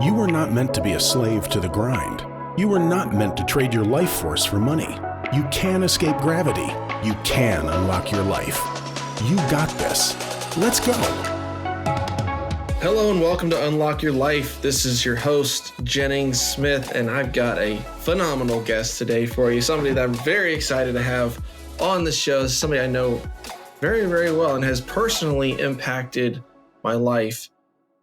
You were not meant to be a slave to the grind. You were not meant to trade your life force for money. You can escape gravity. You can unlock your life. You got this. Let's go. Hello and welcome to Unlock Your Life. This is your host, Jennings Smith, and I've got a phenomenal guest today for you. Somebody that I'm very excited to have on the show. Somebody I know very, very well and has personally impacted my life.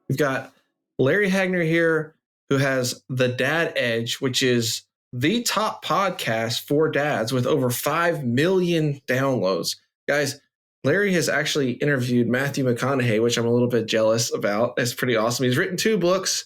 We've got Larry Hagner here, who has The Dad Edge, which is the top podcast for dads with over 5 million downloads. Guys, Larry has actually interviewed Matthew McConaughey, which I'm a little bit jealous about. It's pretty awesome. He's written 2 books.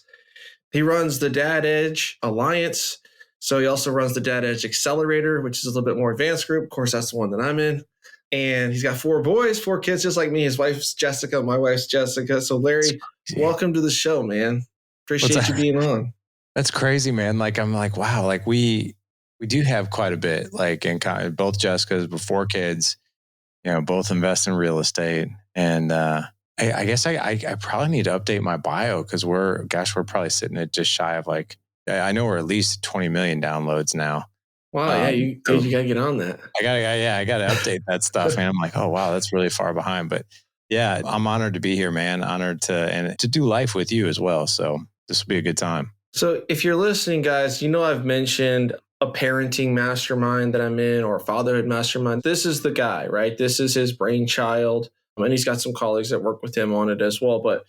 He runs the Dad Edge Alliance. So he also runs the Dad Edge Accelerator, which is a little bit more advanced group. Of course, that's the one that I'm in. And he's got 4 boys, 4 kids, just like me. His wife's Jessica. My wife's Jessica. So Larry, welcome to the show, man. Appreciate you being on. That's crazy, man. I'm like, wow, we do have quite a bit, in both Jessica's before kids, both invest in real estate. And I guess I probably need to update my bio because we're probably sitting at just shy of I know we're at least 20 million downloads now. Wow, you gotta get on that. I gotta update that stuff, man. I'm like, oh wow, that's really far behind. But yeah, I'm honored to be here, man. Honored to do life with you as well. So this will be a good time. So if you're listening, guys, I've mentioned a parenting mastermind that I'm in or a fatherhood mastermind. This is the guy, right? This is his brainchild. And he's got some colleagues that work with him on it as well. But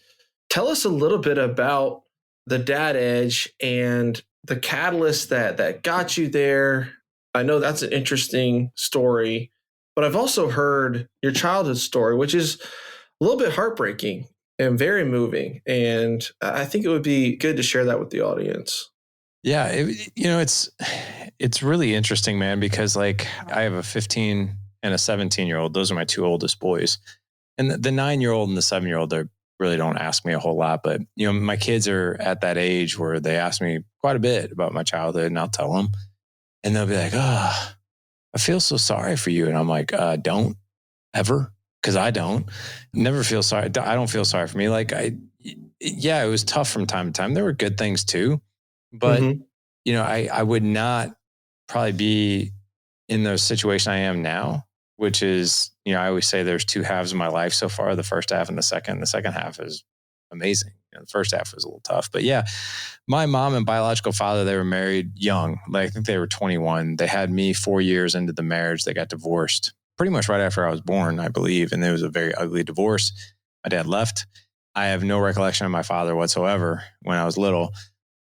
tell us a little bit about the Dad Edge and the catalyst that got you there. I know that's an interesting story, but I've also heard your childhood story, which is a little bit heartbreaking and very moving. And I think it would be good to share that with the audience. Yeah, it's really interesting, man, because I have a 15 and a 17-year-old. Those are my 2 oldest boys. And the 9-year-old and the 7-year-old, they really don't ask me a whole lot. But, my kids are at that age where they ask me quite a bit about my childhood, and I'll tell them. And they'll be like, oh, I feel so sorry for you. And I'm like, don't ever, because I don't. Never feel sorry. I don't feel sorry for me. It was tough from time to time. There were good things too. But, I would not probably be in the situation I am now, which is, I always say there's 2 halves of my life so far, the first half and the second. The second half is amazing. The first half was a little tough. But yeah, my mom and biological father, they were married young. I think they were 21. They had me 4 years into the marriage. They got divorced pretty much right after I was born, I believe. And it was a very ugly divorce. My dad left. I have no recollection of my father whatsoever when I was little.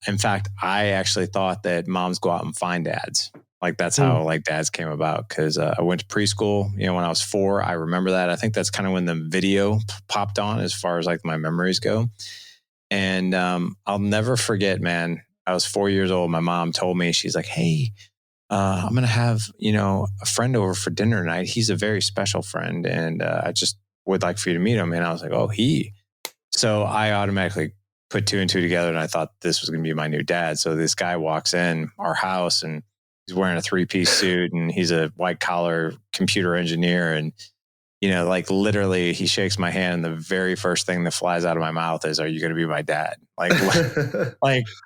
In fact, I actually thought that moms go out and find dads. That's how dads came about, because I went to preschool, when I was 4. I remember that. I think that's kind of when the video popped on as far as my memories go. And I'll never forget, man, I was 4 years old. My mom told me, she's like, hey, I'm going to have, a friend over for dinner tonight. He's a very special friend. And I just would like for you to meet him. And I was like, oh, he. So I automatically put 2 and 2 together. And I thought this was going to be my new dad. So this guy walks in our house and he's wearing a 3-piece suit and he's a white collar computer engineer. And, literally he shakes my hand and the very first thing that flies out of my mouth is, are you going to be my dad? What an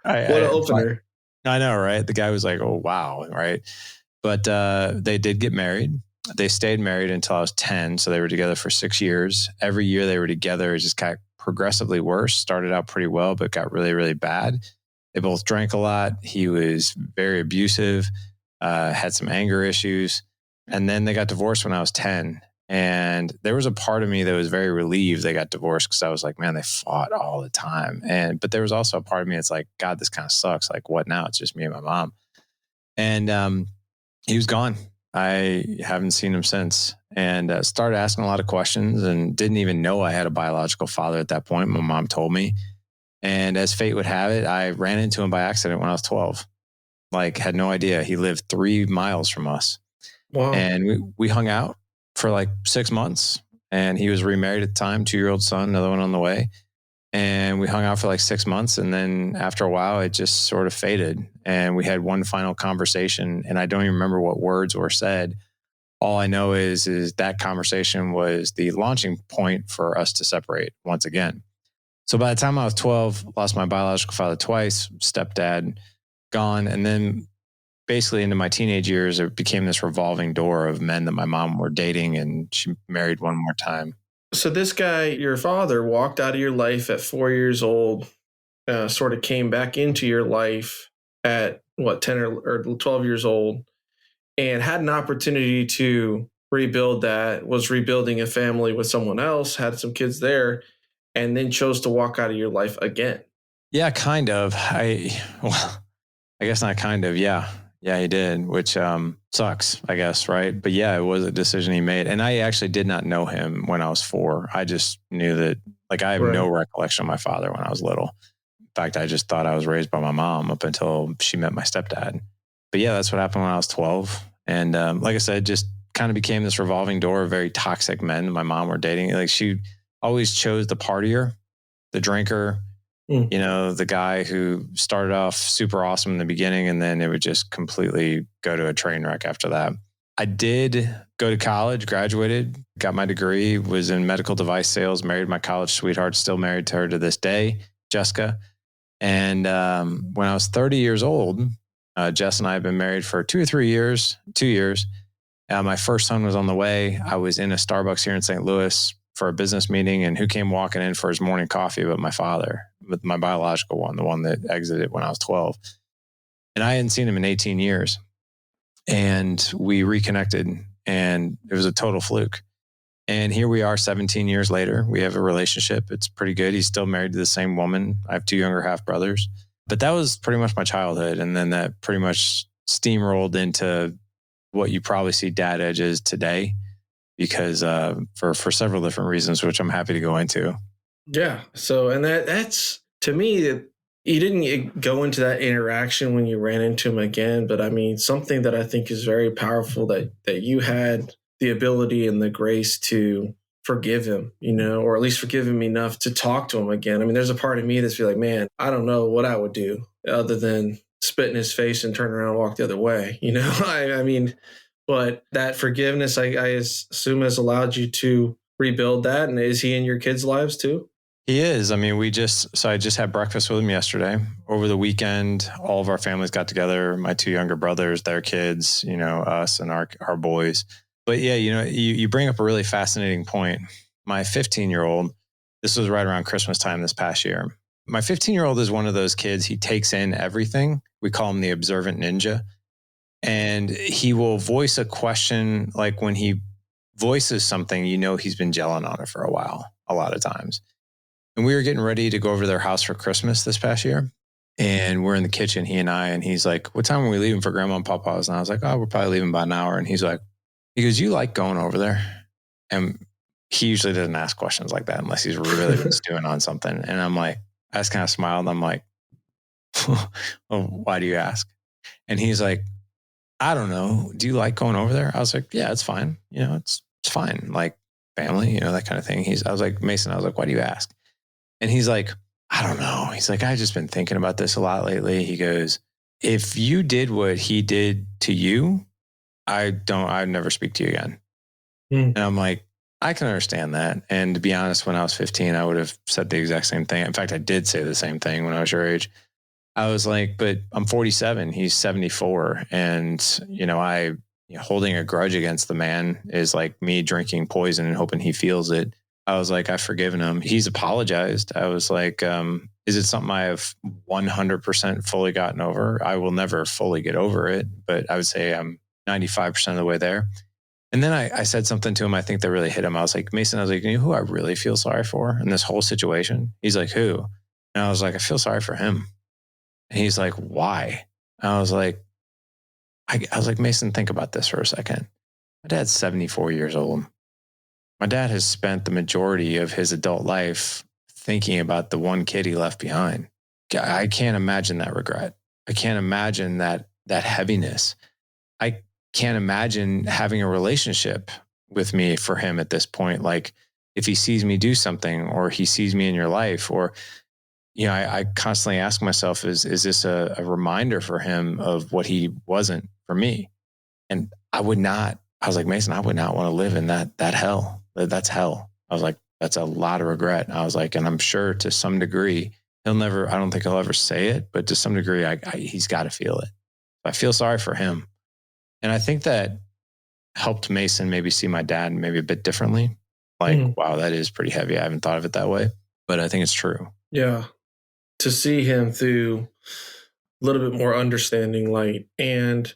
opener. I know, right? The guy was like, oh, wow. Right. But they did get married. They stayed married until I was 10. So they were together for 6 years. Every year they were together, it just got progressively worse. Started out pretty well, but got really, really bad. They both drank a lot. He was very abusive, had some anger issues. And then they got divorced when I was 10. And there was a part of me that was very relieved they got divorced, because I was like, man, they fought all the time. But there was also a part of me that's like, God, this kind of sucks. What now? It's just me and my mom. And he was gone. I haven't seen him since, and started asking a lot of questions and didn't even know I had a biological father at that point. My mom told me. And as fate would have it, I ran into him by accident when I was 12. Had no idea. He lived 3 miles from us. Wow. And we hung out for 6 months, and he was remarried at the time, 2-year-old son, another one on the way. And we hung out for 6 months. And then after a while, it just sort of faded. And we had one final conversation, and I don't even remember what words were said. All I know is that conversation was the launching point for us to separate once again. So by the time I was 12, lost my biological father twice, stepdad gone. And then basically into my teenage years, it became this revolving door of men that my mom were dating, and she married one more time. So this guy, your father, walked out of your life at 4 years old, sort of came back into your life at what, 10 or 12 years old, and had an opportunity to rebuild that, was rebuilding a family with someone else, had some kids there, and then chose to walk out of your life again. Yeah, kind of. Well, I guess not kind of. Yeah. Yeah, he did, which sucks, I guess, right? But yeah, it was a decision he made. And I actually did not know him when I was 4. I just knew that, like, I have no recollection of my father when I was little. In fact, I just thought I was raised by my mom up until she met my stepdad. But yeah, that's what happened when I was 12. And like I said, just kind of became this revolving door of very toxic men my mom were dating. Like, she always chose the partier, the drinker, you know, the guy who started off super awesome in the beginning, and then it would just completely go to a train wreck after that. I did go to college, graduated, got my degree, was in medical device sales, married my college sweetheart, still married to her to this day, Jessica. And when I was 30 years old, Jess and I have been married for 2 years. My first son was on the way. I was in a Starbucks here in St. Louis for a business meeting, and who came walking in for his morning coffee but my father, with my biological one, the one that exited when I was 12. And I hadn't seen him in 18 years. And we reconnected, and it was a total fluke. And here we are 17 years later. We have a relationship. It's pretty good. He's still married to the same woman. I have 2 younger half brothers. But that was pretty much my childhood. And then that pretty much steamrolled into what you probably see dad edges today, because for several different reasons, which I'm happy to go into. Yeah. So, and that's to me, that you didn't go into that interaction when you ran into him again, but I mean, something that I think is very powerful, that you had the ability and the grace to forgive him, you know, or at least forgive him enough to talk to him again. I mean, there's a part of me that's like, man, I don't know what I would do other than spit in his face and turn around and walk the other way. You know, I mean, but that forgiveness, I assume, has allowed you to rebuild that. And is he in your kids' lives too? He is. I mean, I just had breakfast with him yesterday. Over the weekend, all of our families got together, my 2 younger brothers, their kids, you know, us and our boys. But yeah, you know, you bring up a really fascinating point. My 15-year-old, this was right around Christmas time this past year. My 15-year-old is one of those kids, he takes in everything. We call him the observant ninja. And he will voice a question, like when he voices something, you know, he's been gelling on it for a while, a lot of times. And we were getting ready to go over to their house for Christmas this past year. And we're in the kitchen, he and I, and he's like, what time are we leaving for Grandma and Papa's? And I was like, oh, we're probably leaving by an hour. And he goes, you like going over there? And he usually doesn't ask questions like that unless he's really been stewing on something. And I'm like, I just kind of smiled. And I'm like, well, why do you ask? And he's like, I don't know. Do you like going over there? I was like, yeah, it's fine. You know, it's fine. Like family, you know, that kind of thing. I was like, Mason, I was like, why do you ask? And he's like, I don't know. He's like, I've just been thinking about this a lot lately. He goes, if you did what he did to you, I'd never speak to you again. And I'm like, I can understand that. And to be honest, when I was 15, I would have said the exact same thing. In fact, I did say the same thing when I was your age. I was like, but I'm 47, he's 74. And, you know, holding a grudge against the man is like me drinking poison and hoping he feels it. I was like, I've forgiven him. He's apologized. I was like, is it something I have 100% fully gotten over? I will never fully get over it, but I would say I'm 95% of the way there. And then I said something to him, I think that really hit him. I was like, Mason, I was like, you know who I really feel sorry for in this whole situation? He's like, who? And I was like, I feel sorry for him. And he's like, why? And I was like, Mason, think about this for a second. My dad's 74 years old. My dad has spent the majority of his adult life thinking about the one kid he left behind. I can't imagine that regret. I can't imagine that heaviness. I can't imagine having a relationship with me for him at this point. Like if he sees me do something or he sees me in your life, or, you know, I constantly ask myself, is this a reminder for him of what he wasn't for me? And I was like, Mason, I would not want to live in that hell. That's hell. I was like, that's a lot of regret. I was like, and I'm sure to some degree, I don't think he'll ever say it, but to some degree, he's got to feel it. I feel sorry for him. And I think that helped Mason maybe see my dad maybe a bit differently. Like, wow, that is pretty heavy. I haven't thought of it that way, but I think it's true. Yeah. To see him through a little bit more understanding light. And,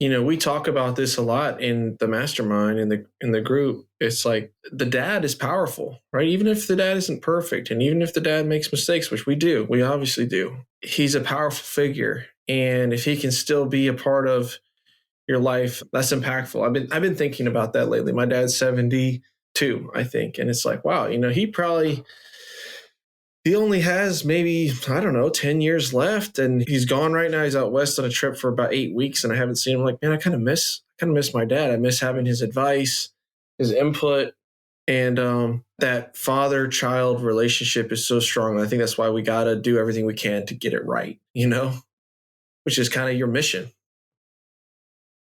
we talk about this a lot in the mastermind, in the group. It's like the dad is powerful, right? Even if the dad isn't perfect, and even if the dad makes mistakes, which we obviously do, he's a powerful figure. And if he can still be a part of your life, that's impactful. I've been thinking about that lately. My dad's 72, I think. And it's like, wow, he only has maybe, I don't know, 10 years left, and he's gone right now. He's out west on a trip for about 8 weeks, and I haven't seen him. Like, man, I kind of miss my dad. I miss having his advice, his input, and that father-child relationship is so strong. I think that's why we got to do everything we can to get it right, which is kind of your mission.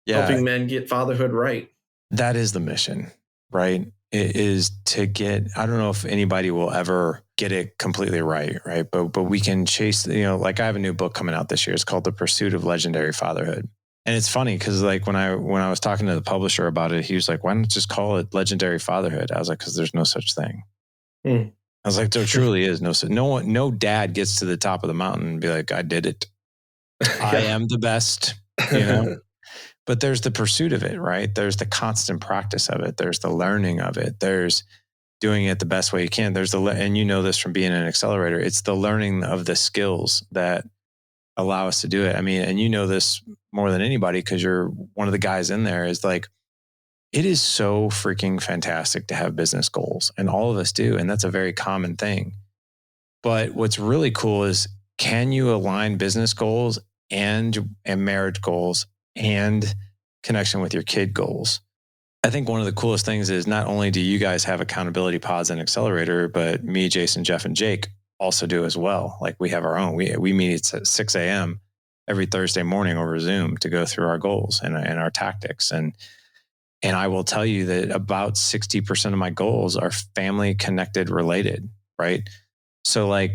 Yeah. Helping men get fatherhood right. That is the mission, right? It is to get, I don't know if anybody will ever get it completely right? But we can chase, like I have a new book coming out this year. It's called The Pursuit of Legendary Fatherhood. And it's funny because like when I was talking to the publisher about it, he was like, why don't you just call it Legendary Fatherhood? I was like, because there's no such thing. I was like, there truly is no dad gets to the top of the mountain and be like, I did it. I am the best, But there's the pursuit of it, right? There's the constant practice of it. There's the learning of it. There's doing it the best way you can. There's and this from being an accelerator, it's the learning of the skills that allow us to do it. I mean, and this more than anybody, because you're one of the guys in there, is like, it is so freaking fantastic to have business goals, and all of us do. And that's a very common thing. But what's really cool is, can you align business goals and marriage goals and connection with your kid goals? I think one of the coolest things is not only do you guys have accountability pods and accelerator, but me, Jason, Jeff, and Jake also do as well. Like we have our own. We meet at 6 a.m. every Thursday morning over Zoom to go through our goals and our tactics. And I will tell you that about 60% of my goals are family connected related, right? So like,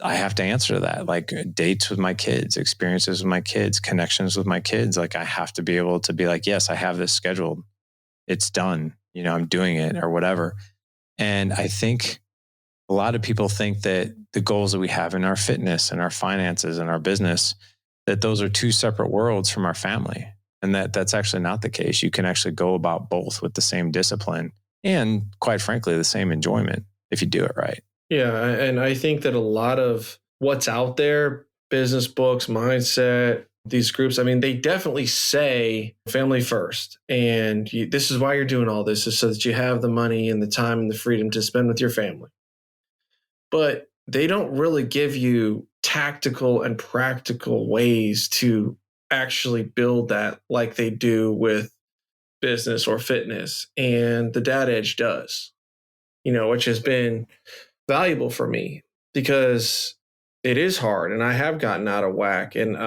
I have to answer that, like dates with my kids, experiences with my kids, connections with my kids. Like I have to be able to be like, yes, I have this scheduled. It's done. I'm doing it or whatever. And I think a lot of people think that the goals that we have in our fitness and our finances and our business, that those are two separate worlds from our family. And that's actually not the case. You can actually go about both with the same discipline and, quite frankly, the same enjoyment if you do it right. Yeah. And I think that a lot of what's out there, business books, mindset, these groups, I mean, they definitely say family first. And this is why you're doing all this, is so that you have the money and the time and the freedom to spend with your family. But they don't really give you tactical and practical ways to actually build that like they do with business or fitness. And the Dad Edge does, which has been valuable for me because it is hard and I have gotten out of whack. And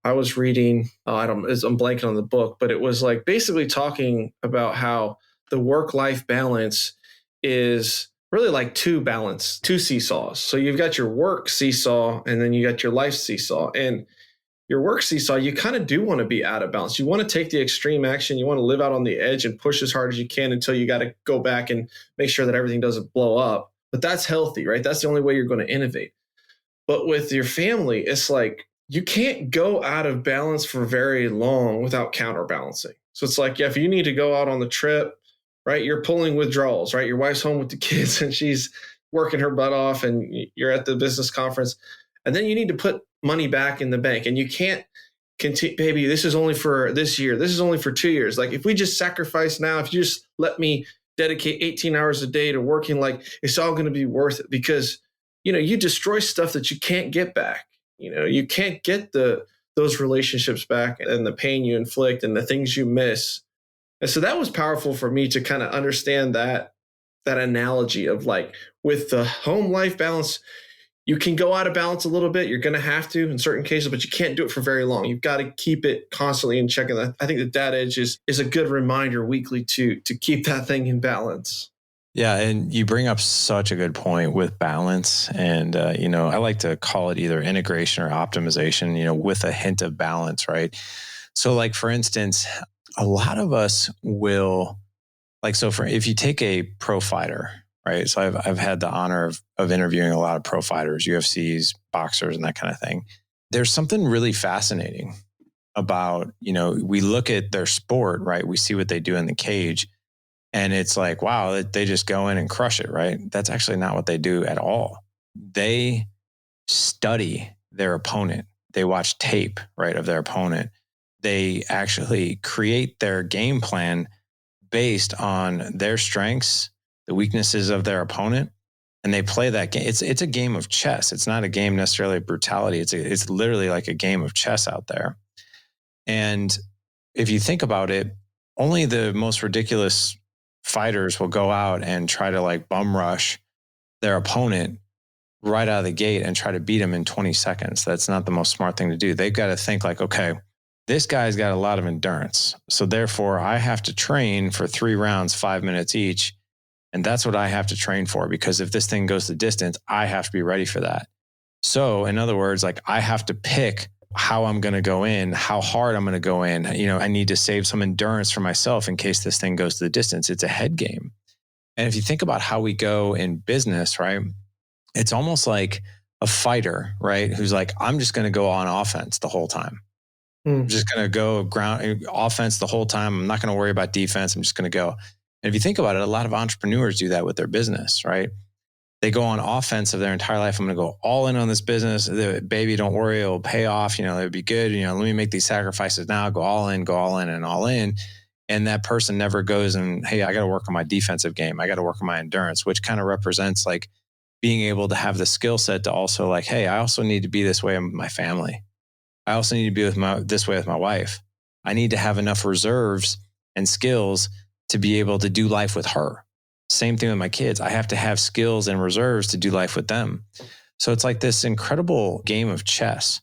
I was reading, I'm blanking on the book, but it was like basically talking about how the work-life balance is really like two seesaws. So you've got your work seesaw and then you got your life seesaw. And your work seesaw, you kind of do want to be out of balance. You want to take the extreme action. You want to live out on the edge and push as hard as you can until you got to go back and make sure that everything doesn't blow up. But that's healthy, right? That's the only way you're going to innovate. But with your family, it's like you can't go out of balance for very long without counterbalancing. So it's like, yeah, if you need to go out on the trip, right, you're pulling withdrawals, right? Your wife's home with the kids and she's working her butt off and you're at the business conference. And then you need to put money back in the bank. And you can't continue, baby, this is only for this year. This is only for 2 years. Like if we just sacrifice now, if you just let me dedicate 18 hours a day to working, like it's all going to be worth it, because you destroy stuff that you can't get back. You can't get those relationships back and the pain you inflict and the things you miss. And so that was powerful for me to kind of understand that analogy of like with the home life balance, you can go out of balance a little bit. You're going to have to in certain cases, but you can't do it for very long. You've got to keep it constantly in check. And I think the Dad Edge is a good reminder weekly to keep that thing in balance. Yeah, and you bring up such a good point with balance, and I like to call it either integration or optimization. With a hint of balance, right? So, like for instance, a lot of us will for if you take a pro fighter, right? So I've had the honor of interviewing a lot of pro fighters, UFCs, boxers, and that kind of thing. There's something really fascinating about we look at their sport, right? We see what they do in the cage. And it's like, wow, they just go in and crush it, right? That's actually not what they do at all. They study their opponent. They watch tape, right, of their opponent. They actually create their game plan based on their strengths, the weaknesses of their opponent, and they play that game. It's a game of chess. It's not a game necessarily of brutality. It's literally like a game of chess out there. And if you think about it, only the most ridiculous fighters will go out and try to like bum rush their opponent right out of the gate and try to beat him in 20 seconds. That's not the most smart thing to do. They've got to think like, okay, this guy's got a lot of endurance. So therefore I have to train for 3 rounds, 5 minutes each. And that's what I have to train for, because if this thing goes the distance, I have to be ready for that. So in other words, like I have to pick how I'm going to go in, how hard I'm going to go in. I need to save some endurance for myself in case this thing goes to the distance. It's a head game. And if you think about how we go in business, right, it's almost like a fighter, right, who's like, I'm just going to go on offense the whole time. I'm just going to go ground offense the whole time. I'm not going to worry about defense. I'm just going to go. And if you think about it, a lot of entrepreneurs do that with their business, right? They go on offense of their entire life. I'm going to go all in on this business. Baby, don't worry. It'll pay off. It'll be good. Let me make these sacrifices now. Go all in and all in. And that person never goes and, hey, I got to work on my defensive game. I got to work on my endurance, which kind of represents like being able to have the skill set to also like, hey, I also need to be this way with my family. I also need to be this way with my wife. I need to have enough reserves and skills to be able to do life with her. Same thing with my kids. I have to have skills and reserves to do life with them. So it's like this incredible game of chess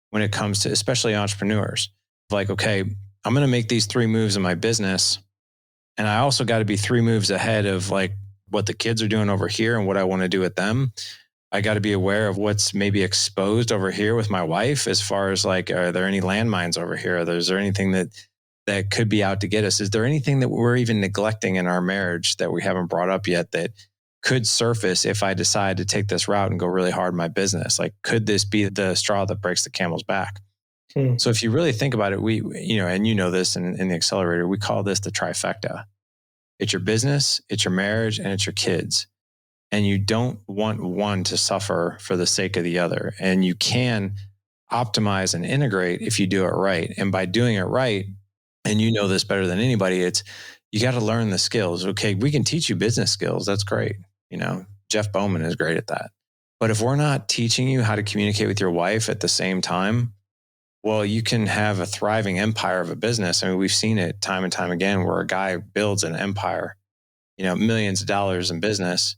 when it comes to especially entrepreneurs. Like, okay, I'm going to make these 3 moves in my business. And I also got to be 3 moves ahead of like what the kids are doing over here and what I want to do with them. I got to be aware of what's maybe exposed over here with my wife, as far as like, are there any landmines over here? Is there anything that could be out to get us? Is there anything that we're even neglecting in our marriage that we haven't brought up yet that could surface if I decide to take this route and go really hard in my business? Like, could this be the straw that breaks the camel's back? So if you really think about it, we, and this in the accelerator, we call this the trifecta. It's your business, it's your marriage, and it's your kids. And you don't want one to suffer for the sake of the other. And you can optimize and integrate if you do it right. And by doing it right, and you know this better than anybody, it's you got to learn the skills. Okay, we can teach you business skills. That's great. Jeff Bowman is great at that. But if we're not teaching you how to communicate with your wife at the same time, well, you can have a thriving empire of a business. I mean, we've seen it time and time again where a guy builds an empire, millions of dollars in business,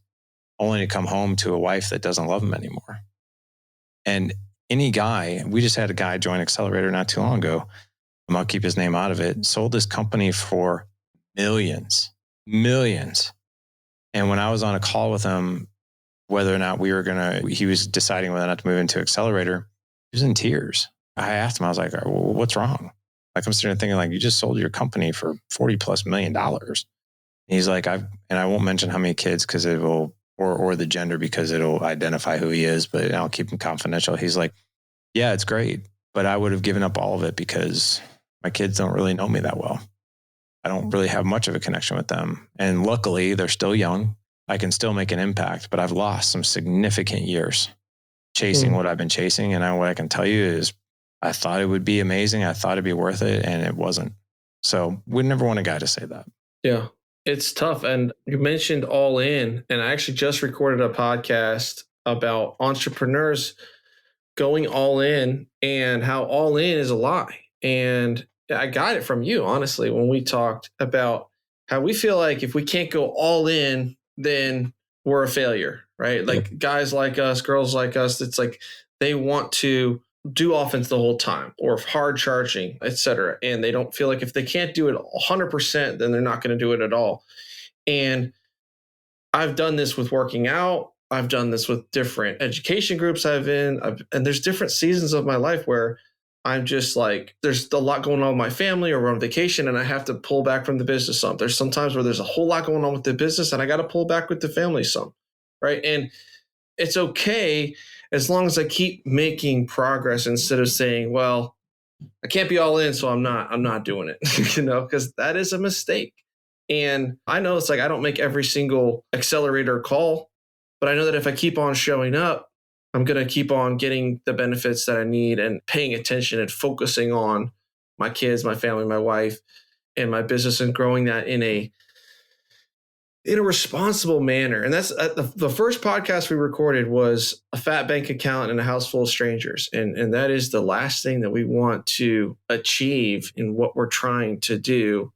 only to come home to a wife that doesn't love him anymore. And any guy, we just had a guy join Accelerator not too long ago. I'll keep his name out of it, sold his company for millions. And when I was on a call with him, whether or not he was deciding whether or not to move into Accelerator, he was in tears. I asked him, I was like, well, what's wrong? Like, I'm sitting there thinking like, you just sold your company for $40+ million. And he's like, I won't mention how many kids because it will, or the gender because it'll identify who he is, but I'll keep him confidential. He's like, yeah, it's great, but I would have given up all of it because my kids don't really know me that well. I don't really have much of a connection with them. And luckily, they're still young. I can still make an impact, but I've lost some significant years chasing what I've been chasing. And what I can tell you is I thought it would be amazing. I thought it'd be worth it, and it wasn't. So we'd never want a guy to say that. Yeah, it's tough. And you mentioned all in, and I actually just recorded a podcast about entrepreneurs going all in and how all in is a lie. And I got it from you, honestly, when we talked about how we feel like if we can't go all in, then we're a failure, right? Like guys like us, girls like us, it's like they want to do offense the whole time or hard charging, etc. And they don't feel like if they can't do it 100%, then they're not going to do it at all. And I've done this with working out. I've done this with different education groups and there's different seasons of my life where I'm just like, there's a lot going on with my family or we're on vacation and I have to pull back from the business some. There's some times where there's a whole lot going on with the business and I got to pull back with the family some, right? And it's okay as long as I keep making progress instead of saying, well, I can't be all in, so I'm not doing it, because that is a mistake. And I know it's like I don't make every single accelerator call, but I know that if I keep on showing up, I'm going to keep on getting the benefits that I need and paying attention and focusing on my kids, my family, my wife, and my business and growing that in a responsible manner. And that's the first podcast we recorded was a fat bank account and a house full of strangers. And that is the last thing that we want to achieve in what we're trying to do,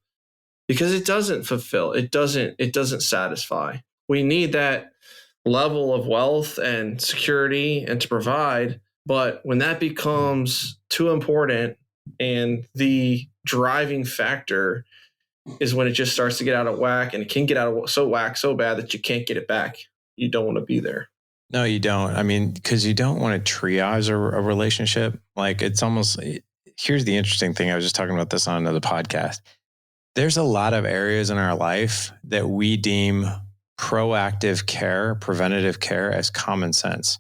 because it doesn't fulfill, it doesn't satisfy. We need that level of wealth and security and to provide. But when that becomes too important and the driving factor is when it just starts to get out of whack, and it can get out of whack so bad that you can't get it back. You don't want to be there. No, you don't. I mean, because you don't want to triage a relationship. Like it's almost, here's the interesting thing. I was just talking about this on another podcast. There's a lot of areas in our life that we deem proactive care, preventative care as common sense.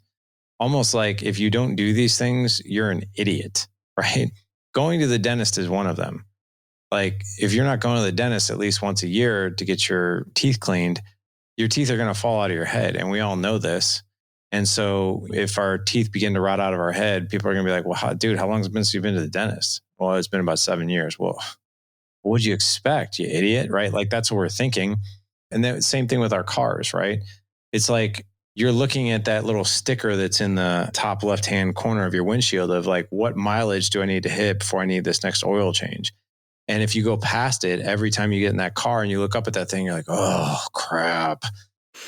Almost like if you don't do these things, you're an idiot, right? Going to the dentist is one of them. Like if you're not going to the dentist at least once a year to get your teeth cleaned, your teeth are going to fall out of your head. And we all know this. And so if our teeth begin to rot out of our head, people are going to be like, well, dude, how long has it been since you've been to the dentist? Well, it's been about 7 years. Well, what would you expect, you idiot, right? Like that's what we're thinking. And then same thing with our cars, right? It's like you're looking at that little sticker that's in the top left-hand corner of your windshield of like, what mileage do I need to hit before I need this next oil change? And if you go past it, every time you get in that car and you look up at that thing, you're like, oh, crap.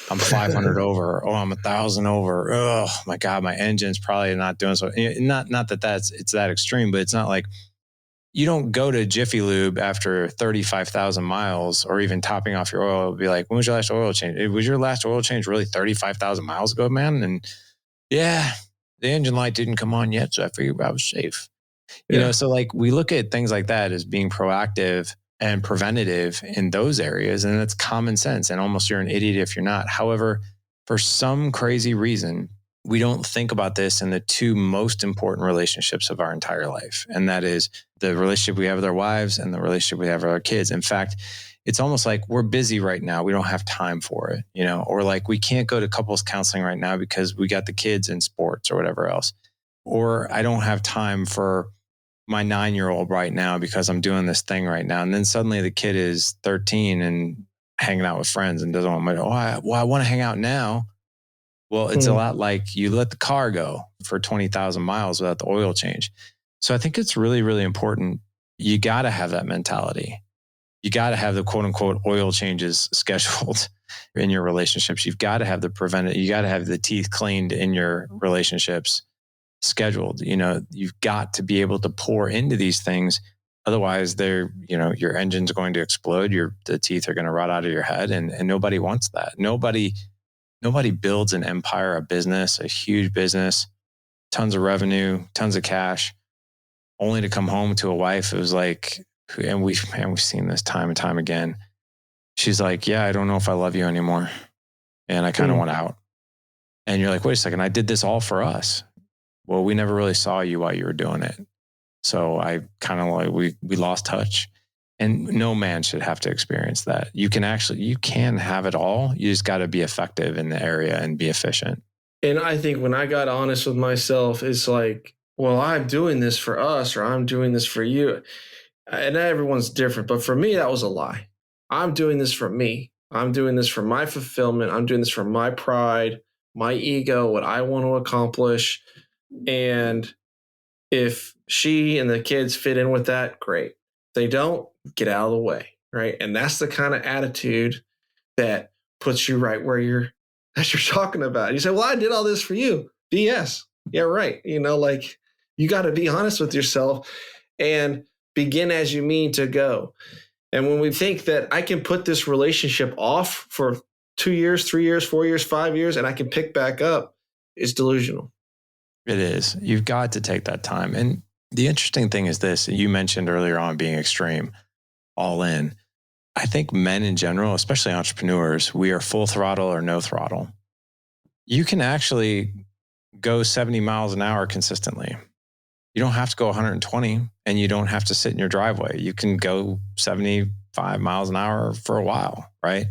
I'm 500 over. Oh, I'm 1,000 over. Oh, my God, my engine's probably not doing so. Not that it's that extreme, but it's not like you don't go to Jiffy Lube after 35,000 miles or even topping off your oil. It'll be like, when was your last oil change? Was your last oil change really 35,000 miles ago, man? And yeah, the engine light didn't come on yet, so I figured I was safe. So like we look at things like that as being proactive and preventative in those areas. And it's common sense. And almost you're an idiot if you're not. However, for some crazy reason, we don't think about this in the two most important relationships of our entire life. And that is the relationship we have with our wives and the relationship we have with our kids. In fact, it's almost like we're busy right now. We don't have time for it, or like we can't go to couples counseling right now because we got the kids in sports or whatever else. Or I don't have time for my 9-year-old right now because I'm doing this thing right now. And then suddenly the kid is 13 and hanging out with friends and doesn't want I want to hang out now. Well, it's a lot like you let the car go for 20,000 miles without the oil change. So I think it's really, really important. You got to have that mentality. You got to have the quote unquote oil changes scheduled in your relationships. You've got to have you got to have the teeth cleaned in your relationships scheduled. You've got to be able to pour into these things. Otherwise your engine's going to explode. The teeth are going to rot out of your head. And nobody wants that. Nobody builds an empire, a business, a huge business, tons of revenue, tons of cash, only to come home to a wife who's like, and we've seen this time and time again. She's like, yeah, I don't know if I love you anymore. And I kind of want out. And you're like, wait a second, I did this all for us. Well, we never really saw you while you were doing it. So I kind of like, we lost touch. And no man should have to experience that. You can have it all. You just got to be effective in the area and be efficient. And I think when I got honest with myself, it's like, well, I'm doing this for us or I'm doing this for you. And everyone's different. But for me, that was a lie. I'm doing this for me. I'm doing this for my fulfillment. I'm doing this for my pride, my ego, what I want to accomplish. And if she and the kids fit in with that, great. If they don't, get out of the way, right? And that's the kind of attitude that puts you right where you're talking about. You say, well, I did all this for you. BS. Yeah, right. Like you got to be honest with yourself and begin as you mean to go. And when we think that I can put this relationship off for 2 years, 3 years, 4 years, 5 years, and I can pick back up is delusional. It is. You've got to take that time. And the interesting thing is this, you mentioned earlier on being extreme, all in. I think men in general, especially entrepreneurs, we are full throttle or no throttle. You can actually go 70 miles an hour consistently. You don't have to go 120 and you don't have to sit in your driveway. You can go 75 miles an hour for a while, right?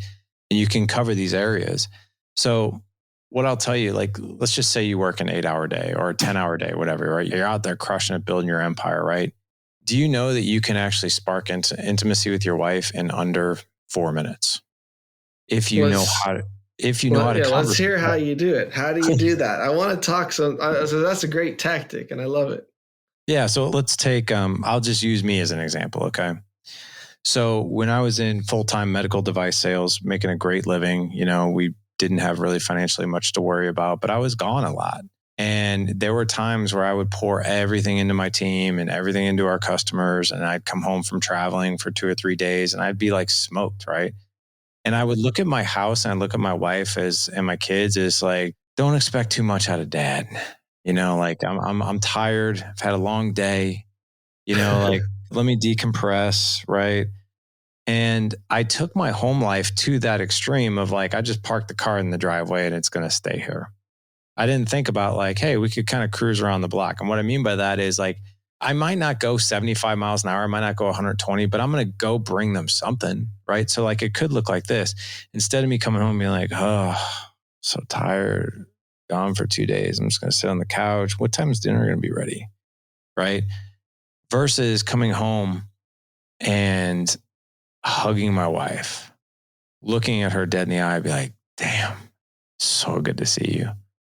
And you can cover these areas. So what I'll tell you, like, let's just say you work an 8-hour day or a 10-hour day, whatever, right? You're out there crushing it, building your empire, right? Do you know that you can actually spark intimacy with your wife in under 4 minutes? If you know how to, let's hear how you do it. How do you do that? I want to talk. So that's a great tactic and I love it. Yeah. So let's take, I'll just use me as an example. Okay. So when I was in full-time medical device sales, making a great living, we didn't have really financially much to worry about, but I was gone a lot. And there were times where I would pour everything into my team and everything into our customers. And I'd come home from traveling for 2 or 3 days and I'd be like smoked, right? And I would look at my house and I'd look at my wife and my kids as like, don't expect too much out of dad. Like I'm tired. I've had a long day, like let me decompress, right? And I took my home life to that extreme of like, I just parked the car in the driveway and it's going to stay here. I didn't think about like, hey, we could kind of cruise around the block. And what I mean by that is like, I might not go 75 miles an hour. I might not go 120, but I'm going to go bring them something, right? So like, it could look like this. Instead of me coming home and being like, oh, so tired, gone for 2 days. I'm just going to sit on the couch. What time is dinner going to be ready? Right? Versus coming home and hugging my wife, looking at her dead in the eye, be like, damn, so good to see you.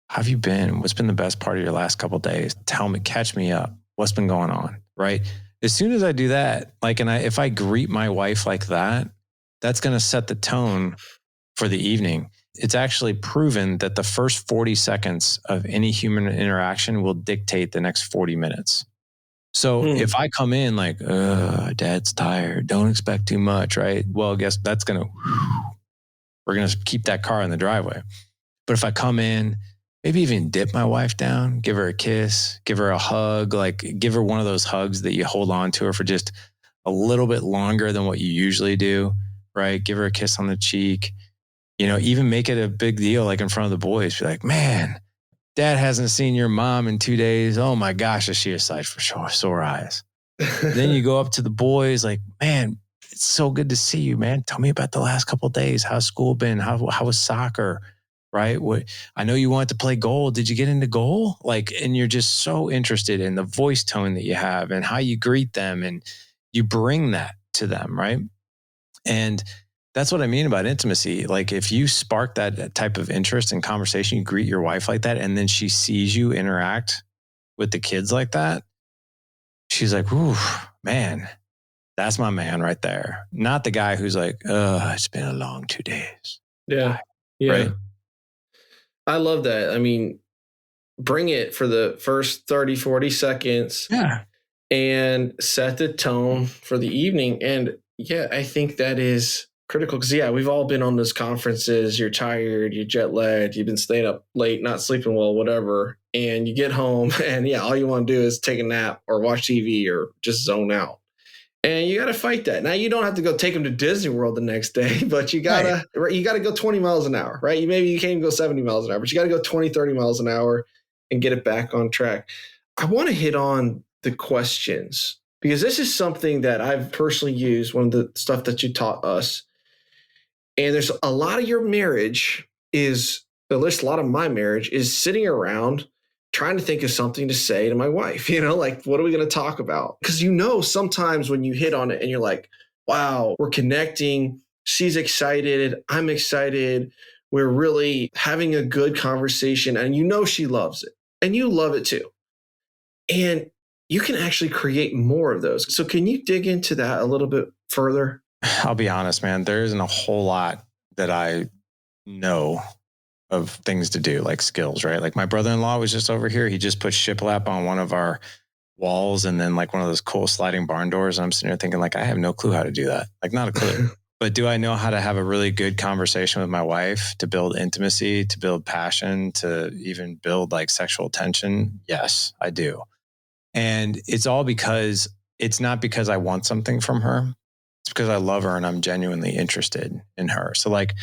How have you been? What's been the best part of your last couple of days? Tell me, catch me up. What's been going on? Right? As soon as I do that, like, if I greet my wife like that, that's going to set the tone for the evening. It's actually proven that the first 40 seconds of any human interaction will dictate the next 40 minutes. So if I come in like, dad's tired, don't expect too much, right? Well, I guess we're going to keep that car in the driveway. But if I come in, maybe even dip my wife down, give her a kiss, give her a hug, like give her one of those hugs that you hold on to her for just a little bit longer than what you usually do, right? Give her a kiss on the cheek, even make it a big deal, like in front of the boys. Be like, man, dad hasn't seen your mom in 2 days. Oh my gosh, is she a sight for sore eyes? Then you go up to the boys like, man, it's so good to see you, man. Tell me about the last couple of days. How's school been? How was soccer? Right? I know you wanted to play goal. Did you get into goal? Like, and you're just so interested in the voice tone that you have and how you greet them and you bring that to them. Right. And that's what I mean about intimacy. Like if you spark that type of interest in conversation, you greet your wife like that, and then she sees you interact with the kids like that, she's like, ooh, man, that's my man right there. Not the guy who's like, it's been a long 2 days. Yeah. Yeah. Right? I love that. I mean, bring it for the first 30, 40 seconds. Yeah. And set the tone for the evening. And yeah, I think that is critical because we've all been on those conferences. You're tired, you're jet lagged, you've been staying up late, not sleeping well, whatever. And you get home and all you want to do is take a nap or watch TV or just zone out. And you got to fight that. Now you don't have to go take them to Disney World the next day, but you got to go 20 miles an hour, right? Maybe you can't even go 70 miles an hour, but you got to go 20, 30 miles an hour and get it back on track. I want to hit on the questions because this is something that I've personally used, one of the stuff that you taught us. And there's a lot of your marriage at least a lot of my marriage is sitting around trying to think of something to say to my wife, like, what are we going to talk about? Because sometimes when you hit on it and you're like, wow, we're connecting. She's excited. I'm excited. We're really having a good conversation. And she loves it. And you love it too. And you can actually create more of those. So can you dig into that a little bit further? I'll be honest, man, there isn't a whole lot that I know of things to do, like skills, right? Like my brother-in-law was just over here. He just put shiplap on one of our walls and then like one of those cool sliding barn doors. And I'm sitting there thinking like, I have no clue how to do that. Like not a clue. But do I know how to have a really good conversation with my wife to build intimacy, to build passion, to even build like sexual tension? Yes, I do. And it's all because it's not because I want something from her. It's because I love her and I'm genuinely interested in her. So like,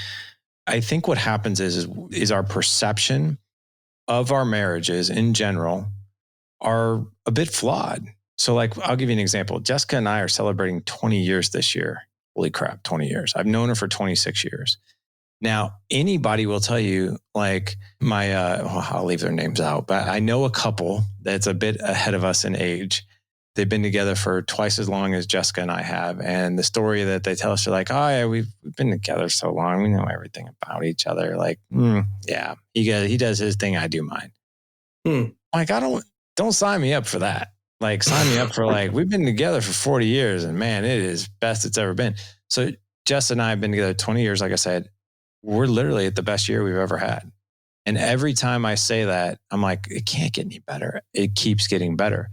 I think what happens is our perception of our marriages in general are a bit flawed. So like, I'll give you an example. Jessica and I are celebrating 20 years this year. Holy crap, 20 years. I've known her for 26 years. Now, anybody will tell you, like I'll leave their names out, but I know a couple that's a bit ahead of us in age. They've been together for twice as long as Jessica and I have. And the story that they tell us, they're like, oh yeah, we've been together so long. We know everything about each other. Like, yeah, he does his thing. I do mine. Like, don't sign me up for that. Like, sign me up for like, we've been together for 40 years and man, it is best it's ever been. So Jess and I have been together 20 years. Like I said, we're literally at the best year we've ever had. And every time I say that, I'm like, it can't get any better. It keeps getting better.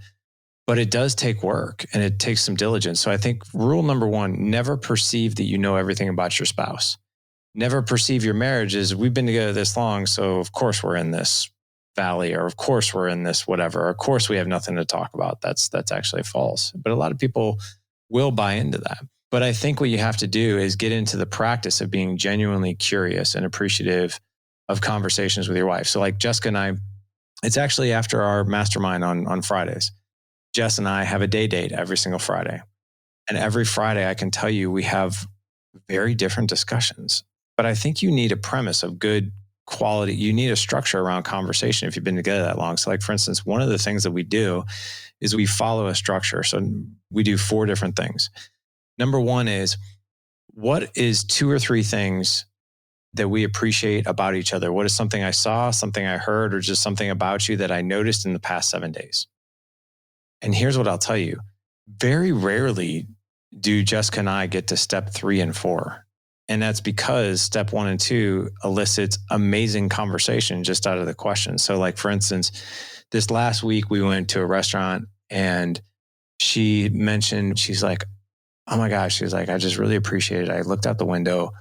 But it does take work and it takes some diligence. So I think rule number one, never perceive that you know everything about your spouse. Never perceive your marriage as we've been together this long. So of course we're in this valley, or of course we're in this whatever. Of course we have nothing to talk about. That's actually false. But a lot of people will buy into that. But I think what you have to do is get into the practice of being genuinely curious and appreciative of conversations with your wife. So like Jessica and I, it's actually after our mastermind on Fridays. Jess and I have a day date every single Friday. And every Friday, I can tell you, we have very different discussions. But I think you need a premise of good quality. You need a structure around conversation if you've been together that long. So like, for instance, one of the things that we do is we follow a structure. So we do 4 different things. Number one is, what is 2 or 3 things that we appreciate about each other? What is something I saw, something I heard, or just something about you that I noticed in the past 7 days? And here's what I'll tell you. Very rarely do Jessica and I get to step 3 and 4. And that's because step 1 and 2 elicits amazing conversation just out of the question. So like, for instance, this last week we went to a restaurant and she mentioned, she's like, oh my gosh, she's like, I just really appreciate it. I looked out the window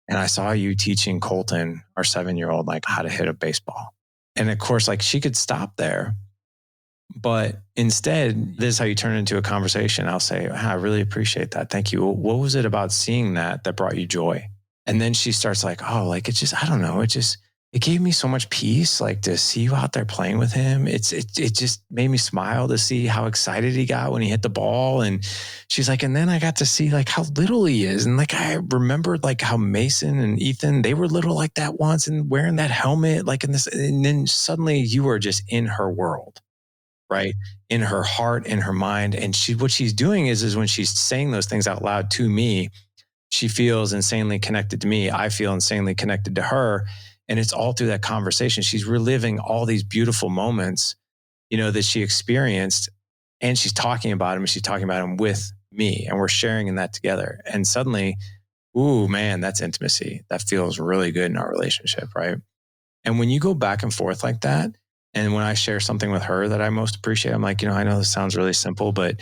and I saw you teaching Colton, our 7-year-old, like how to hit a baseball. And of course, like she could stop there. But instead, this is how you turn it into a conversation. I'll say, I really appreciate that. Thank you. What was it about seeing that brought you joy? And then she starts like, oh, like it's just, I don't know. It gave me so much peace, like to see you out there playing with him. It just made me smile to see how excited he got when he hit the ball. And she's like, and then I got to see like how little he is. And like, I remembered like how Mason and Ethan, they were little like that once and wearing that helmet, like in this. And then suddenly you are just in her world. Right? In her heart, in her mind. And what she's doing is when she's saying those things out loud to me, she feels insanely connected to me. I feel insanely connected to her. And it's all through that conversation. She's reliving all these beautiful moments, that she experienced, and she's talking about them, and she's talking about them with me, and we're sharing in that together. And suddenly, ooh, man, that's intimacy. That feels really good in our relationship, right? And when you go back and forth like that, and when I share something with her that I most appreciate, I'm like, I know this sounds really simple, but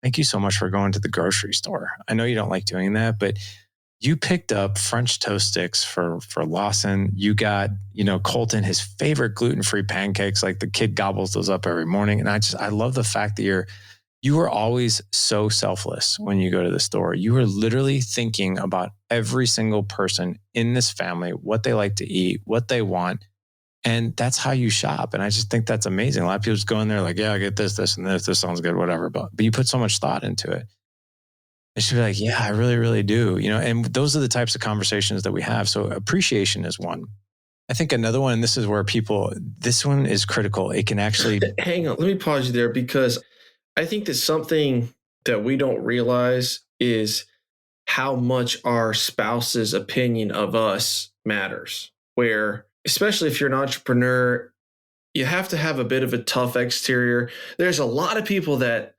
thank you so much for going to the grocery store. I know you don't like doing that, but you picked up French toast sticks for Lawson. You got, Colton, his favorite gluten-free pancakes. Like the kid gobbles those up every morning. And I love the fact that you are always so selfless when you go to the store. You are literally thinking about every single person in this family, what they like to eat, what they want. And that's how you shop. And I just think that's amazing. A lot of people just go in there like, yeah, I get this, and this. This sounds good, whatever. But you put so much thought into it. And she'd be like, yeah, I really, really do. And those are the types of conversations that we have. So appreciation is one. I think another one, and this is where this one is critical. It can actually... Hang on, let me pause you there, because I think that something that we don't realize is how much our spouse's opinion of us matters. Where, especially if you're an entrepreneur, you have to have a bit of a tough exterior. There's a lot of people that,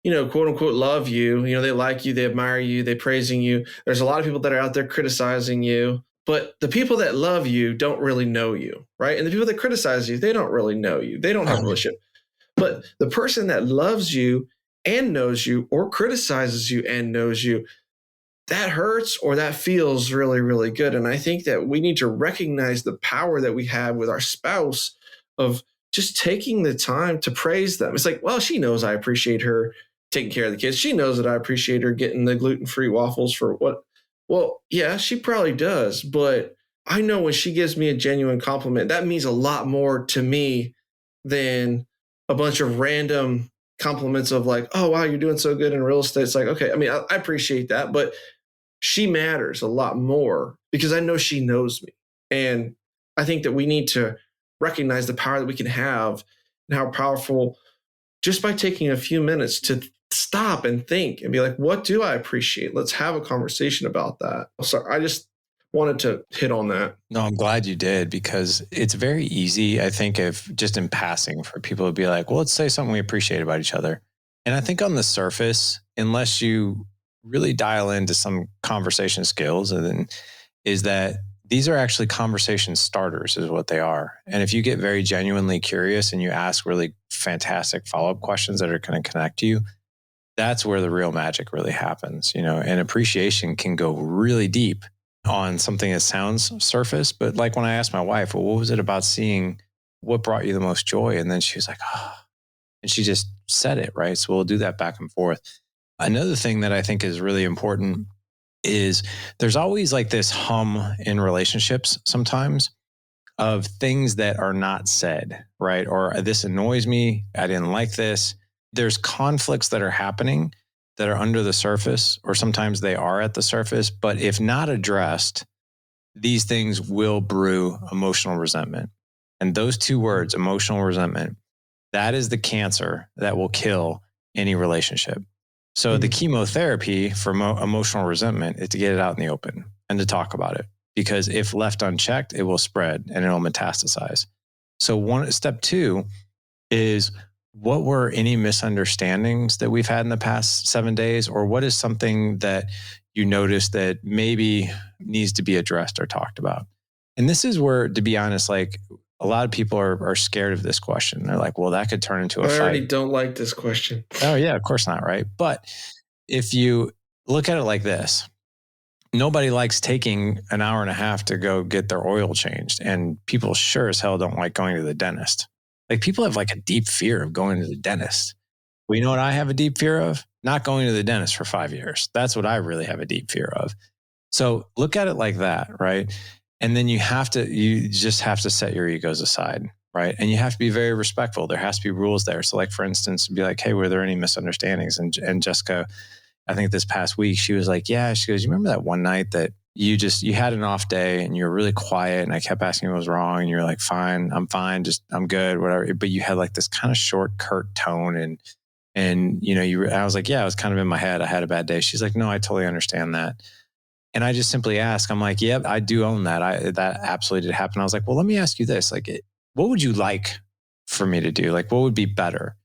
quote unquote, love you. They like you, they admire you, they're praising you. There's a lot of people that are out there criticizing you. But the people that love you don't really know you, right? And the people that criticize you, they don't really know you. They don't have a relationship. But the person that loves you and knows you, or criticizes you and knows you, that hurts or that feels really, really good. And I think that we need to recognize the power that we have with our spouse of just taking the time to praise them. It's like, well, she knows I appreciate her taking care of the kids. She knows that I appreciate her getting the gluten-free waffles for what? Well, yeah, she probably does. But I know when she gives me a genuine compliment, that means a lot more to me than a bunch of random compliments of like, oh, wow, you're doing so good in real estate. It's like, okay, I mean, I appreciate that, but she matters a lot more because I know she knows me. And I think that we need to recognize the power that we can have and how powerful just by taking a few minutes to stop and think and be like, what do I appreciate? Let's have a conversation about that. So I just wanted to hit on that. No, I'm glad you did, because it's very easy, I think, if just in passing for people to be like, well, let's say something we appreciate about each other. And I think on the surface, unless you really dial into some conversation skills, and then is that these are actually conversation starters is what they are. And if you get very genuinely curious and you ask really fantastic follow-up questions that are going to connect you, that's where the real magic really happens, and appreciation can go really deep on something that sounds surface. But like when I asked my wife, well, what was it about seeing what brought you the most joy? And then she was like, oh, and she just said it, right? So we'll do that back and forth. Another thing that I think is really important is there's always like this hum in relationships sometimes of things that are not said, right? Or this annoys me. I didn't like this. There's conflicts that are happening that are under the surface, or sometimes they are at the surface. But if not addressed, these things will brew emotional resentment. And those two words, emotional resentment, that is the cancer that will kill any relationship. So the chemotherapy for emotional resentment is to get it out in the open and to talk about it, because if left unchecked, it will spread and it'll metastasize. So step two is, what were any misunderstandings that we've had in the past 7 days? Or what is something that you noticed that maybe needs to be addressed or talked about? And this is where, to be honest, like a lot of people are scared of this question. They're like, well, that could turn into a fight. I already don't like this question. Oh yeah, of course not, right? But if you look at it like this, nobody likes taking an hour and a half to go get their oil changed. And people sure as hell don't like going to the dentist. Like, people have like a deep fear of going to the dentist. Well, you know what I have a deep fear of? Not going to the dentist for 5 years. That's what I really have a deep fear of. So look at it like that, right? And then you just have to set your egos aside, right? And you have to be very respectful. There has to be rules there. So like, for instance, be like, hey, were there any misunderstandings? And Jessica, I think this past week, she was like, yeah, she goes, you remember that one night that you had an off day and you were really quiet and I kept asking what was wrong and you're like, fine, I'm fine, I'm good, whatever. But you had like this kind of short, curt tone and I was like, yeah, I was kind of in my head. I had a bad day. She's like, no, I totally understand that. And I just simply asked, I'm like, yep, I do own that. That absolutely did happen. I was like, well, let me ask you this. Like, what would you like for me to do? Like, what would be better?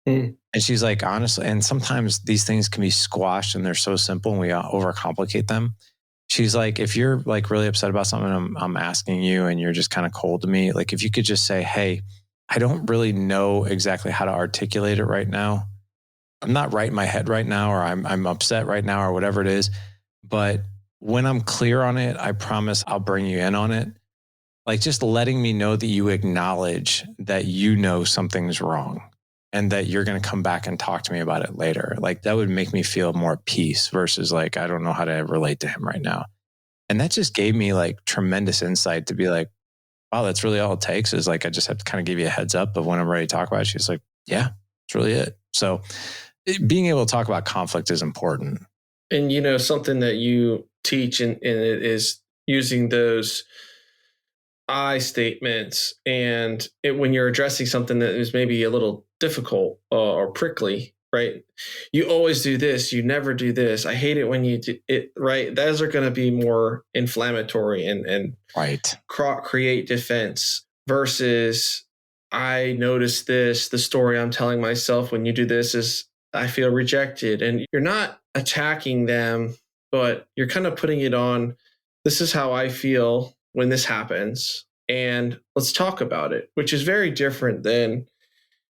And she's like, honestly, and sometimes these things can be squashed and they're so simple and we overcomplicate them. She's like, if you're like really upset about something, I'm asking you and you're just kind of cold to me. Like, if you could just say, hey, I don't really know exactly how to articulate it right now. I'm not right in my head right now, or I'm upset right now, or whatever it is. But when I'm clear on it, I promise I'll bring you in on it. Like, just letting me know that you acknowledge that you know something's wrong and that you're going to come back and talk to me about it later. Like, that would make me feel more peace versus like, I don't know how to relate to him right now. And that just gave me like tremendous insight to be like, wow, that's really all it takes, is like, I just have to kind of give you a heads up of when I'm ready to talk about it. She's like, yeah, that's really it. So being able to talk about conflict is important. And, something that you teach and it is using those I statements. And when you're addressing something that is maybe a little difficult or prickly, right? You always do this. You never do this. I hate it when you do it, right? Those are going to be more inflammatory and right. Create defense versus I noticed this. The story I'm telling myself when you do this is I feel rejected. And you're not attacking them, but you're kind of putting it on. This is how I feel when this happens, and let's talk about it, which is very different than,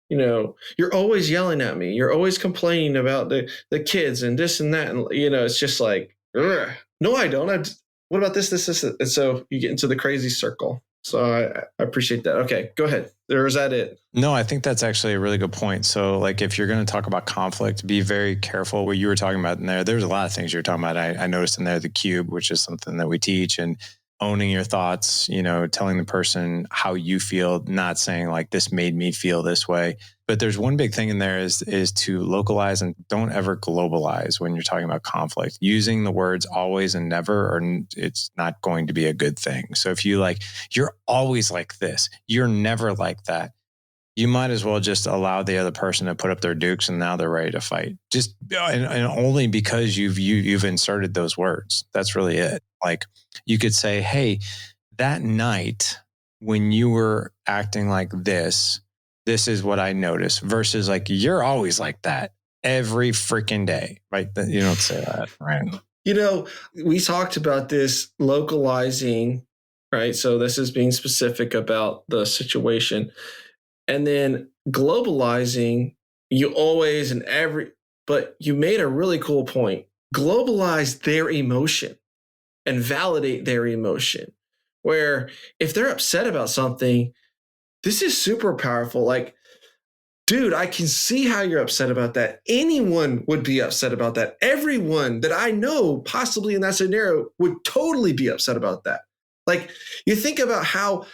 you're always yelling at me. You're always complaining about the kids and this and that. And, it's just like, Ugh. No, I don't. What about this? And so you get into the crazy circle. So I appreciate that. Okay, go ahead. Or is that it? No, I think that's actually a really good point. So, like, if you're going to talk about conflict, be very careful what you were talking about in there. There's a lot of things you were talking about. I noticed in there the cube, which is something that we teach, and owning your thoughts, telling the person how you feel, not saying like this made me feel this way. But there's one big thing in there is to localize and don't ever globalize when you're talking about conflict. Using the words always and never, or it's not going to be a good thing. So if you like, you're always like this, you're never like that, you might as well just allow the other person to put up their dukes and now they're ready to fight. Just and only because you've inserted those words. That's really it. Like you could say, hey, that night when you were acting like this is what I noticed, versus like, you're always like that every freaking day, right? You don't say that, right? We talked about this localizing, right? So this is being specific about the situation. And then globalizing, you always and every, but you made a really cool point. Globalize their emotion and validate their emotion. Where if they're upset about something, this is super powerful. Like, dude, I can see how you're upset about that. Anyone would be upset about that. Everyone that I know possibly in that scenario would totally be upset about that. Like, you think about how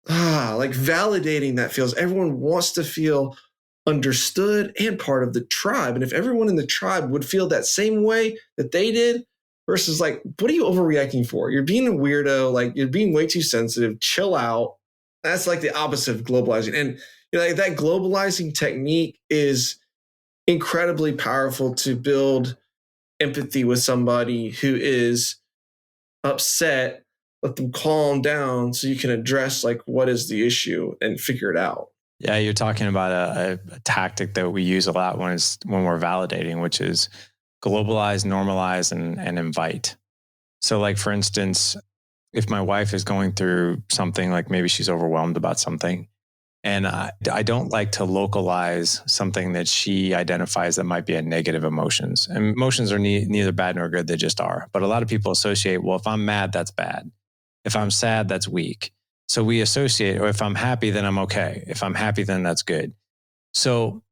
like validating that feels. Everyone wants to feel understood and part of the tribe. And if everyone in the tribe would feel that same way that they did, versus like, what are you overreacting for? You're being a weirdo. Like, you're being way too sensitive. Chill out. That's like the opposite of globalizing. And like that globalizing technique is incredibly powerful to build empathy with somebody who is upset. Let them calm down so you can address like what is the issue and figure it out. Yeah, you're talking about a tactic that we use a lot when we're validating, which is globalize, normalize, and invite. So like, for instance, if my wife is going through something, like maybe she's overwhelmed about something, and I don't like to localize something that she identifies that might be a negative emotions. And emotions are neither bad nor good, they just are. But a lot of people associate, well, if I'm mad, that's bad. If I'm sad, that's weak. So we associate, or if I'm happy, then I'm okay. If I'm happy, then that's good. So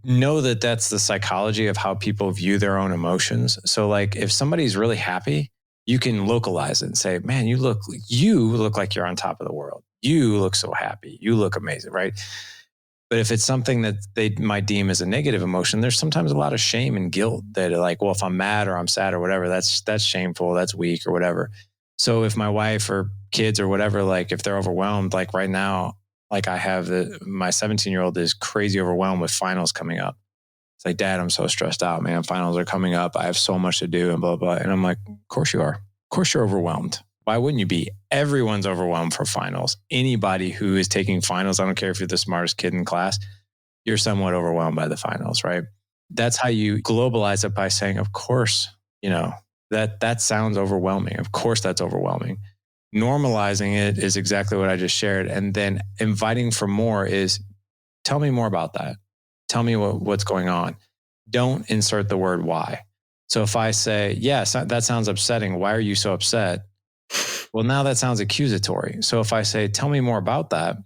know that that's the psychology of how people view their own emotions. So like if somebody's really happy, you can localize it and say, man, you look like you're on top of the world. You look so happy. You look amazing, right? But if it's something that they might deem as a negative emotion, there's sometimes a lot of shame and guilt that are like, well, if I'm mad or I'm sad or whatever, that's shameful, that's weak or whatever. So if my wife or kids or whatever, like if they're overwhelmed, like right now, like I have my 17-year-old is crazy overwhelmed with finals coming up. It's like, Dad, I'm so stressed out, man. Finals are coming up. I have so much to do and blah, blah. And I'm like, of course you are. Of course you're overwhelmed. Why wouldn't you be? Everyone's overwhelmed for finals. Anybody who is taking finals, I don't care if you're the smartest kid in class, you're somewhat overwhelmed by the finals, right? That's how you globalize it, by saying, of course, that sounds overwhelming. Of course, that's overwhelming. Normalizing it is exactly what I just shared. And then inviting for more is, tell me more about that. Tell me what's going on. Don't insert the word why. So if I say, yes, that sounds upsetting. Why are you so upset? Well, now that sounds accusatory. So if I say, tell me more about that,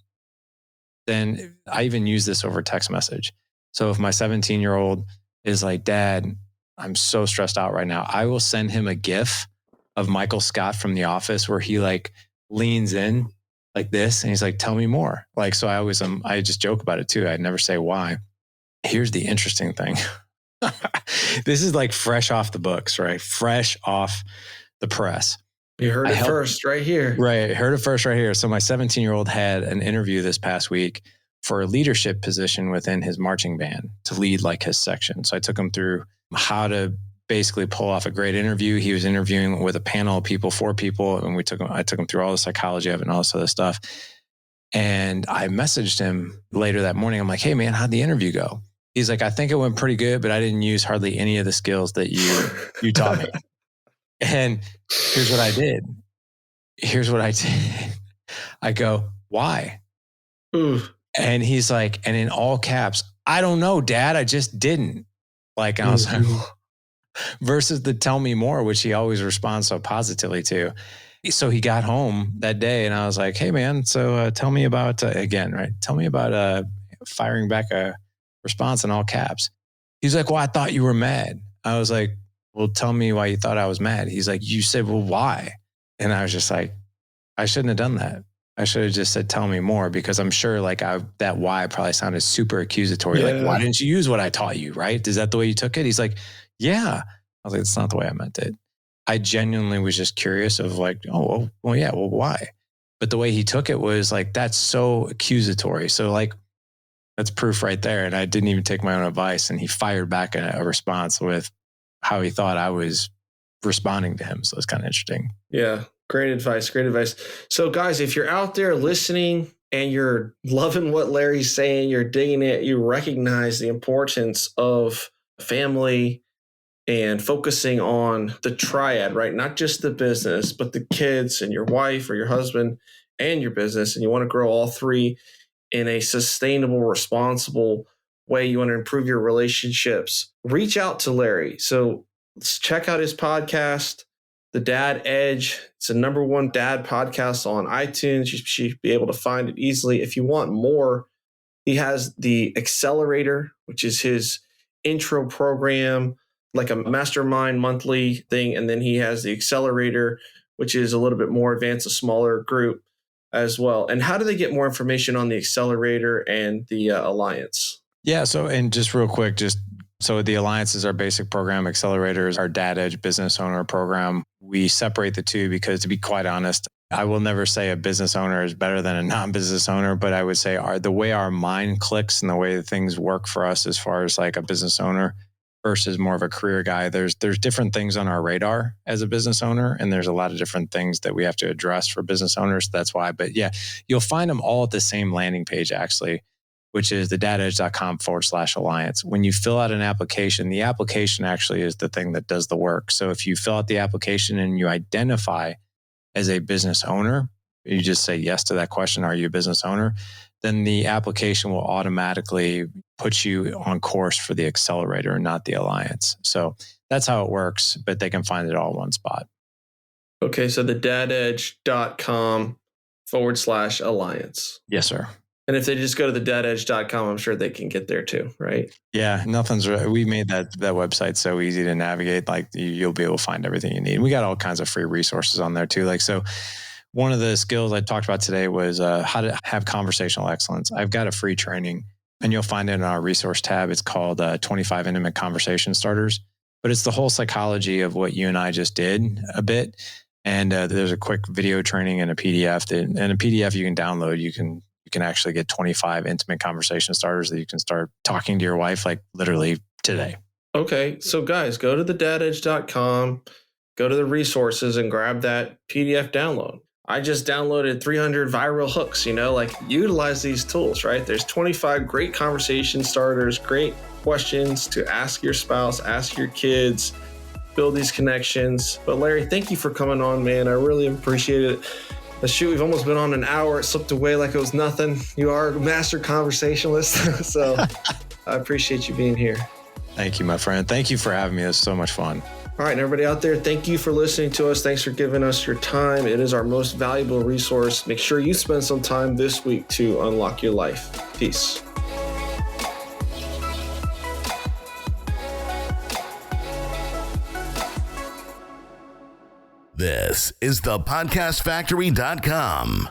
then I even use this over text message. So if my 17-year-old is like, Dad, I'm so stressed out right now, I will send him a GIF of Michael Scott from The Office where he like leans in like this and he's like, tell me more. Like, so I just joke about it too. I never say why. Here's the interesting thing. This is like fresh off the books, right? Fresh off the press. You heard it first right here. Right. Heard it first right here. So my 17-year-old had an interview this past week for a leadership position within his marching band to lead like his section. So I took him through how to basically pull off a great interview. He was interviewing with a panel of people, 4 people, and I took him through all the psychology of it and all this other stuff. And I messaged him later that morning. I'm like, hey man, how'd the interview go? He's like, I think it went pretty good, but I didn't use hardly any of the skills that you taught me. And here's what I did. I go, why? Ooh. And he's like, and in all caps, I don't know, Dad, I just didn't. Like, I was like, versus the tell me more, which he always responds so positively to. So he got home that day and I was like, hey man, so tell me about, again, right? Tell me about firing back a response in all caps. He's like, well, I thought you were mad. I was like, well, tell me why you thought I was mad. He's like, you said, well, why? And I was just like, I shouldn't have done that. I should have just said, tell me more, because I'm sure like that why probably sounded super accusatory. Yeah. Like, why didn't you use what I taught you? Right. Is that the way you took it? He's like, yeah. I was like, it's not the way I meant it. I genuinely was just curious of like, oh, well, yeah, well, why? But the way he took it was like, that's so accusatory. So like, that's proof right there. And I didn't even take my own advice. And he fired back a response with how he thought I was responding to him. So it's kind of interesting. Yeah. Great advice. Great advice. So guys, if you're out there listening and you're loving what Larry's saying, you're digging it, you recognize the importance of family and focusing on the triad, right? Not just the business, but the kids and your wife or your husband and your business. And you want to grow all three in a sustainable, responsible way. You want to improve your relationships. Reach out to Larry. So let's check out his podcast, The Dad Edge. It's the #1 dad podcast on iTunes. You should be able to find it easily. If you want more, he has the Accelerator, which is his intro program, like a mastermind monthly thing. And then he has the Accelerator, which is a little bit more advanced, a smaller group as well. And how do they get more information on the Accelerator and the Alliance? Yeah. So, and just real quick, so the Alliance is our basic program. Accelerator is our Dad Edge business owner program. We separate the two because, to be quite honest, I will never say a business owner is better than a non-business owner, but I would say the way our mind clicks and the way that things work for us as far as like a business owner versus more of a career guy, there's different things on our radar as a business owner, and there's a lot of different things that we have to address for business owners. That's why. But yeah, you'll find them all at the same landing page, actually, which is thedadedge.com/alliance. When you fill out an application, the application actually is the thing that does the work. So if you fill out the application and you identify as a business owner, you just say yes to that question, are you a business owner? Then the application will automatically put you on course for the Accelerator and not the Alliance. So that's how it works, but they can find it all in one spot. Okay, so thedadedge.com/alliance. Yes, sir. And if they just go to thedadedge.com, I'm sure they can get there too, right? Yeah, we made that website so easy to navigate. Like you'll be able to find everything you need. We got all kinds of free resources on there too. Like, so one of the skills I talked about today was how to have conversational excellence. I've got a free training and you'll find it in our resource tab. It's called 25 Intimate Conversation Starters, but it's the whole psychology of what you and I just did a bit. And there's a quick video training and a PDF and a PDF you can download. You can actually get 25 intimate conversation starters that you can start talking to your wife like literally today. Okay. So guys, go to thedadedge.com, go to the resources and grab that PDF download. I just downloaded 300 viral hooks, like utilize these tools, right? There's 25 great conversation starters, great questions to ask your spouse, ask your kids, build these connections. But Larry, thank you for coming on, man. I really appreciate it. Shoot, we've almost been on an hour. It slipped away like it was nothing. You are a master conversationalist. So I appreciate you being here. Thank you, my friend. Thank you for having me. It was so much fun. All right, and everybody out there, thank you for listening to us. Thanks for giving us your time. It is our most valuable resource. Make sure you spend some time this week to unlock your life. Peace. This is thepodcastfactory.com.